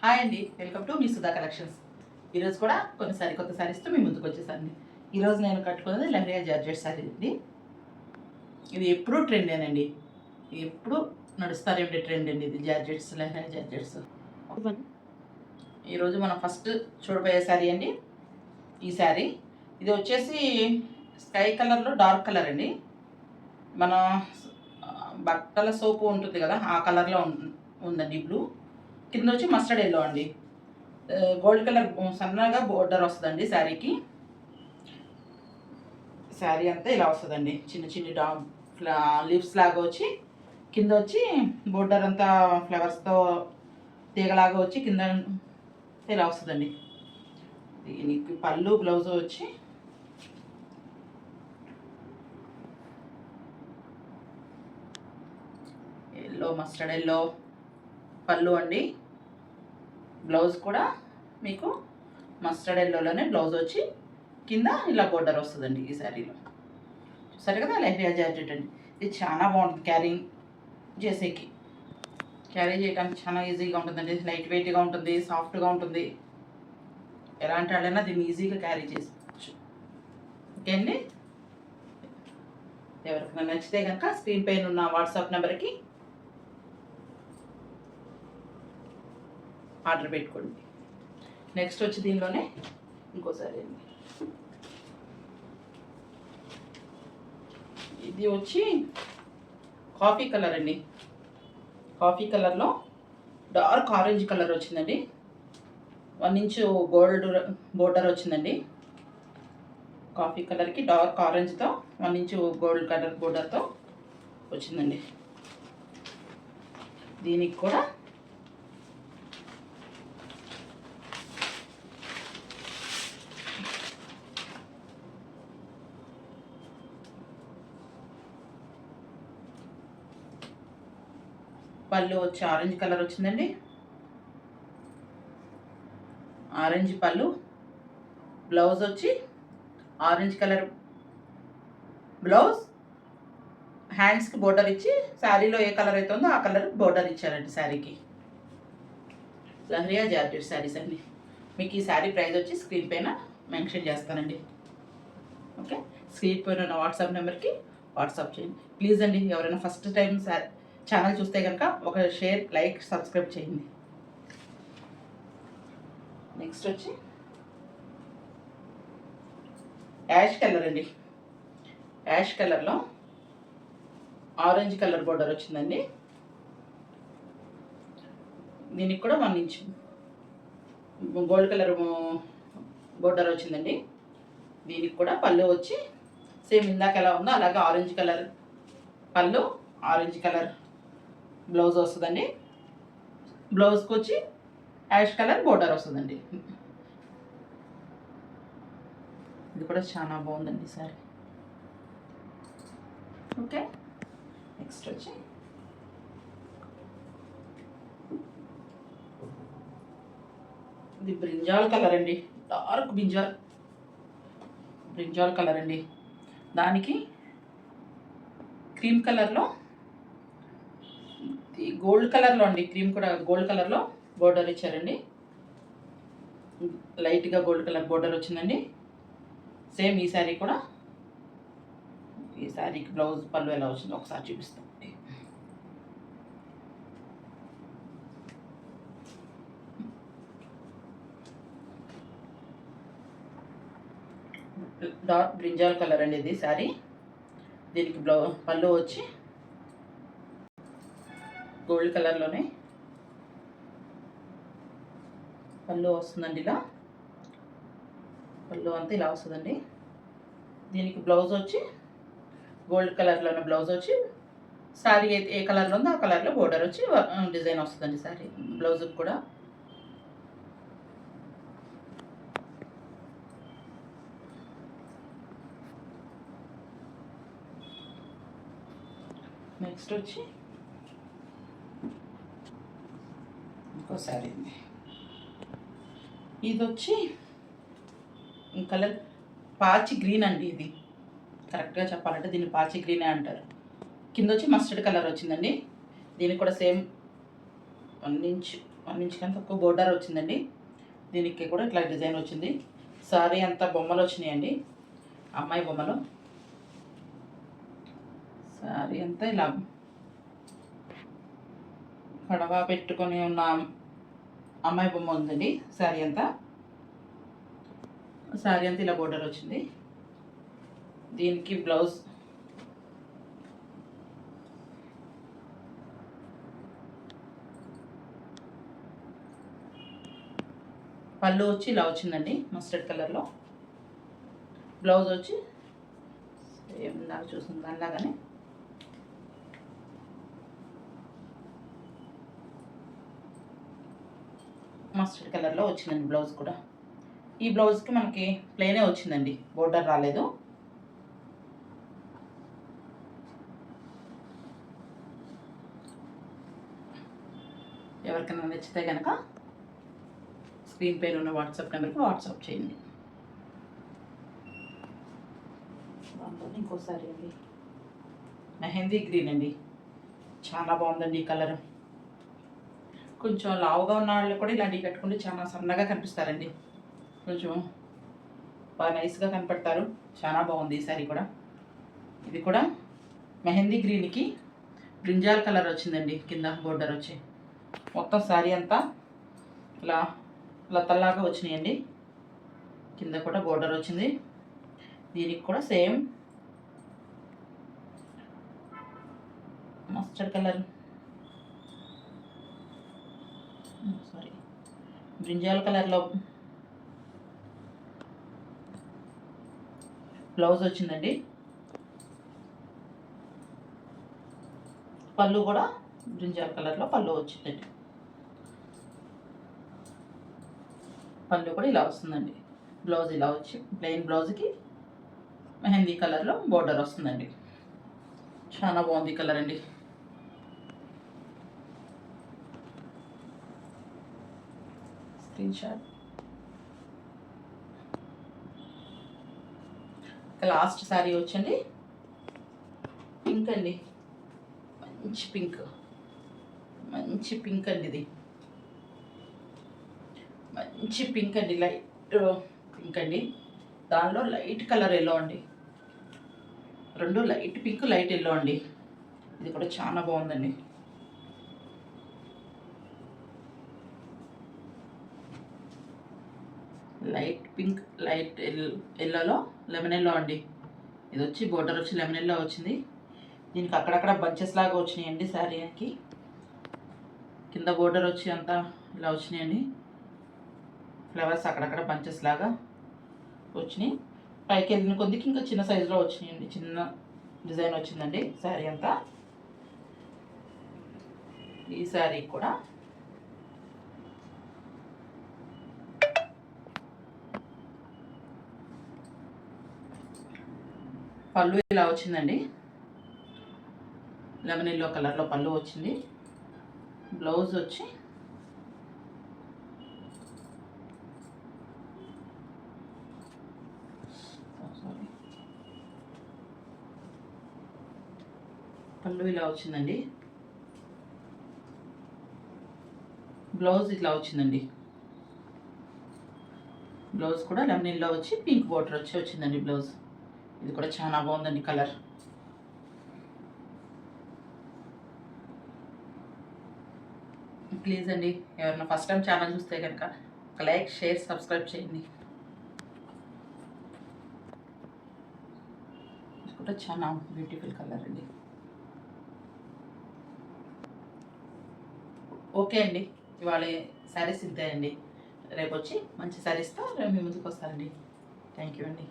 Hi అండి, welcome to me Sudha collections. ఈరోజు కూడా కొన్ని కొత్త శారీస్తో మీ ముందుకు వచ్చేసాను. ఈరోజు నేను కట్టుకున్నది లెహరియా జార్జెట్ శారీ అండి. ఇది ఎప్పుడూ ట్రెండేనండి, ఎప్పుడు నడుస్తారేమిటి ట్రెండ్ అండి ఇది జార్జెట్స్, లెహరియా జార్జెట్స్. ఈరోజు మనం ఫస్ట్ చూడబోయే శారీ అండి. ఈ శారీ ఇది వచ్చేసి స్కై కలర్లో డార్క్ కలర్ అండి. మన బట్టల సోపు ఉంటుంది కదా, ఆ కలర్లో ఉందండి బ్లూ. కింద వచ్చి మస్టర్డ్ ఎల్లో అండి. గోల్డ్ కలర్ సన్నగా బోర్డర్ వస్తుందండి శారీకి. శారీ అంతా ఇలా వస్తుందండి, చిన్న చిన్న లీవ్స్ లాగా వచ్చి కింద వచ్చి బోర్డర్ అంతా ఫ్లవర్స్తో తీగలాగా వచ్చి కింద ఇలా వస్తుందండి. దీనికి పళ్ళు బ్లౌజ్ వచ్చి ఎల్లో, మస్టర్డ్ ఎల్లో పళ్ళు అండి. బ్లౌజ్ కూడా మీకు మస్టర్డ్ ఎల్లోలోనే బ్లౌజ్ వచ్చి కింద ఇలా బోర్డర్ వస్తుందండి ఈ శారీలో. చూసారు కదా, లెహరియా జార్జెట్ అండి. ఇది చాలా బాగుంటుంది క్యారీ చేయడానికి చాలా ఈజీగా ఉంటుందండి. లైట్ వెయిట్గా ఉంటుంది, సాఫ్ట్గా ఉంటుంది. ఎలాంటి వాళ్ళైనా దీన్ని ఈజీగా క్యారీ చేసుకోవచ్చు. ఓకే అండి, ఎవరికైనా నచ్చితే కనుక స్క్రీన్ పైన ఉన్న వాట్సాప్ నెంబర్కి ఆర్డర్ పెట్టుకోండి. నెక్స్ట్ వచ్చి దీనిలోనే ఇంకోసారి అండి, ఇది వచ్చి కాఫీ కలర్ అండి. కాఫీ కలర్లో డార్క్ ఆరెంజ్ కలర్ వచ్చిందండి. 1 ఇంచ్ గోల్డ్ బోర్డర్ వచ్చిందండి. కాఫీ కలర్కి డార్క్ ఆరెంజ్తో 1 ఇంచ్ గోల్డ్ కలర్ బోర్డర్తో వచ్చిందండి. దీనికి కూడా పళ్ళు వచ్చి ఆరెంజ్ కలర్ వచ్చిందండి. ఆరెంజ్ పళ్ళు, బ్లౌజ్ వచ్చి ఆరెంజ్ కలర్ బ్లౌజ్, హ్యాండ్స్కి బోర్డర్ ఇచ్చి శారీలో ఏ కలర్ అవుతుందో ఆ కలర్ బోర్డర్ ఇచ్చారండి శారీకి. లెహరియా జార్జెట్ శారీస్ అండి. మీకు ఈ శారీ ప్రైస్ వచ్చి స్క్రీన్ పైన మెన్షన్ చేస్తానండి. ఓకే, స్క్రీన్ పైన ఉన్న వాట్సాప్ నెంబర్కి వాట్సాప్ చేయండి ప్లీజ్ అండి. ఎవరైనా ఫస్ట్ టైం ఛానల్ చూస్తే కనుక ఒక షేర్, లైక్, సబ్స్క్రైబ్ చేయండి. నెక్స్ట్ వచ్చి యాష్ కలర్ అండి. యాష్ కలర్లో ఆరెంజ్ కలర్ బోర్డర్ వచ్చిందండి. దీనికి కూడా 1 ఇంచ్ గోల్డ్ కలర్ బోర్డర్ వచ్చిందండి. దీనికి కూడా పళ్ళు వచ్చి సేమ్ ఇందాక ఎలా ఉందో అలాగే ఆరెంజ్ కలర్ పళ్ళు, ఆరెంజ్ కలర్ బ్లౌజ్ వస్తుందండి. బ్లౌజ్కి వచ్చి యాష్ కలర్ బోర్డర్ వస్తుందండి. ఇది కూడా చాలా బాగుందండి సారీ. ఓకే, నెక్స్ట్ వచ్చి ఇది బ్రింజాల్ కలర్ అండి. డార్క్ బ్రింజాల్ కలర్ అండి. దానికి క్రీమ్ కలర్లో, గోల్డ్ కలర్లో అండి, క్రీమ్ కూడా గోల్డ్ కలర్లో బోర్డర్ ఇచ్చారండి. లైట్గా గోల్డ్ కలర్ బోర్డర్ వచ్చిందండి. సేమ్ ఈ శారీ కూడా, ఈ శారీకి బ్లౌజ్ పళ్ళు ఎలా వచ్చిందో ఒకసారి చూపిస్తాం. డార్క్ బ్రింజాల్ కలర్ అండి ఇది శారీ. దీనికి పళ్ళు వచ్చి గోల్డ్ కలర్లోనే పళ్ళు వస్తుందండి. ఇలా పళ్ళు అంతా ఇలా వస్తుందండి. దీనికి బ్లౌజ్ వచ్చి గోల్డ్ కలర్లోనే బ్లౌజ్ వచ్చి శారీ ఏ కలర్లో ఉందో ఆ కలర్లో బోర్డర్ వచ్చి డిజైన్ వస్తుందండి శారీ బ్లౌజ్కి కూడా. నెక్స్ట్ వచ్చి ఇంకో శారీ అండి. ఇది వచ్చి కలర్ పాచి గ్రీన్ అండి. ఇది కరెక్ట్గా చెప్పాలంటే దీన్ని పాచి గ్రీనే అంటారు. కింద వచ్చి మస్టర్డ్ కలర్ వచ్చిందండి. దీనికి కూడా సేమ్ 1 ఇంచ్ 1 ఇంచ్ కంటే తక్కువ బోర్డర్ వచ్చిందండి. దీనికి కూడా ఇట్లా డిజైన్ వచ్చింది. సారీ అంతా బొమ్మలు వచ్చినాయండి, అమ్మాయి బొమ్మలు. సారీ అంతా ఇలా కడవ పెట్టుకొని ఉన్న అమ్మాయి బొమ్మ ఉందండి. సారీ అంతా ఇలా బోర్డర్ వచ్చింది. దీనికి బ్లౌజ్ పళ్ళు వచ్చి ఇలా వచ్చిందండి మస్టర్డ్ కలర్లో. బ్లౌజ్ వచ్చి సేమ్ నాకు చూసిన దానిలాగానే మస్టర్డ్ కలర్లో వచ్చిందండి బ్లౌజ్ కూడా. ఈ బ్లౌజ్కి మనకి ప్లెయినే వచ్చిందండి, బోర్డర్ రాలేదు. ఎవరికైనా నచ్చితే కనుక స్క్రీన్ పైన ఉన్న వాట్సాప్ నెంబర్కి వాట్సాప్ చేయండి. దాంట్లో ఇంకోసారి అండి మెహందీ గ్రీన్ అండి, చాలా బాగుందండి ఈ కలర్. కొంచెం లావుగా ఉన్న వాళ్ళు కూడా ఇలాంటివి కట్టుకుంటే చాలా సన్నగా కనిపిస్తారండి, కొంచెం బాగా నైస్గా కనపడతారు. చాలా బాగుంది ఈ సారీ కూడా. ఇది కూడా మెహందీ గ్రీన్కి బ్రింజాల్ కలర్ వచ్చిందండి. కింద బోర్డర్ వచ్చి మొత్తం సారీ అంతా ఇలా లతల్లాగా వచ్చినాయండి. కింద కూడా బోర్డర్ వచ్చింది. దీనికి కూడా సేమ్ మస్టర్డ్ కలర్ బ్రింజాల్ కలర్లో బ్లౌజ్ వచ్చిందండి. పళ్ళు కూడా బ్రింజాల్ కలర్లో పళ్ళు వచ్చిందండి. పళ్ళు కూడా ఇలా వస్తుందండి. బ్లౌజ్ ఇలా వచ్చి ప్లెయిన్ బ్లౌజ్కి మెహందీ కలర్లో బోర్డర్ వస్తుందండి. చాలా బాగుంది కలర్ అండి. Screen shot. లాస్ట్ శారీ వచ్చండి పింక్ అండి, మంచి పింక్ అండి. ఇది మంచి పింక్ అండి, లైట్ పింక్ అండి. దానిలో లైట్ కలర్ ఎల్లో అండి, రెండు లైట్ పింక్ లైట్ ఎల్లో అండి. ఇది కూడా చాలా బాగుందండి. లైట్ పింక్ లైట్ ఎల్లోలో లెమన్ ఎల్లో అండి. ఇది వచ్చి బోర్డర్ వచ్చి లెమన్ ఎల్లో వచ్చింది. దీనికి అక్కడక్కడ బంచెస్ లాగా వచ్చినాయండి. శారీకి కింద బోర్డర్ వచ్చి అంతా ఇలా వచ్చినాయండి. ఫ్లవర్స్ అక్కడక్కడ బంచెస్ లాగా వచ్చినాయి. పైకి వెళ్ళిన కొద్దికి ఇంకా చిన్న సైజులో వచ్చినాయండి, చిన్న డిజైన్ వచ్చిందండి శారీ అంతా. ఈ శారీ కూడా పళ్ళు ఇలా వచ్చిందండి, లెమన్ ఎల్లో కలర్లో పళ్ళు వచ్చింది. బ్లౌజ్ వచ్చి పళ్ళు ఇలా వచ్చిందండి. బ్లౌజ్ ఇట్లా వచ్చిందండి. బ్లౌజ్ కూడా లెమన్ ఎల్లో వచ్చి పింక్ బోర్డర్ వచ్చి వచ్చిందండి బ్లౌజ్. ఇది కూడా చాలా బాగుందండి కలర్. ప్లీజ్ అండి, ఎవరైనా ఫస్ట్ టైం ఛానల్ చూస్తే కనుక ఒక లైక్ షేర్ సబ్స్క్రైబ్ చేయండి. ఇది కూడా చాలా బ్యూటిఫుల్ కలర్ అండి. ఓకే అండి, ఇవాళ శారీస్ ఇంతే అండి. రేపు వచ్చి మంచి శారీస్తో రేపు మీ ముందుకు వస్తానండి. థ్యాంక్ యూ అండి.